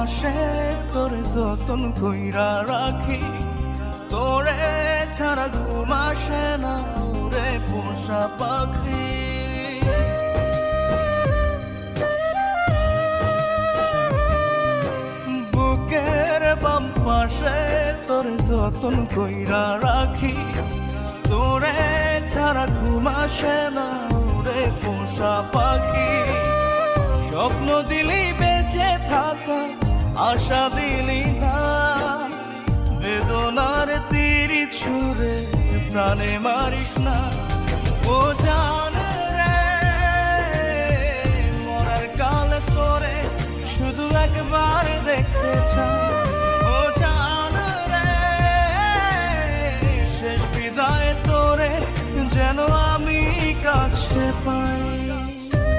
আসে তোরে যতন কইরা রাখি, তোরে ছাড়া ঘুম আসে না রে পোষা পাখি। বুকের বাম পাশে তোরে যতন কইরা রাখি, তোরে ছাড়া ঘুম আসে না রে পোষা পাখি। স্বপ্ন দিলি বেঁচে থাকা, আশা দিলি না, বেদনার তীর ছুঁড়ে প্রাণে মারিস না। ও যা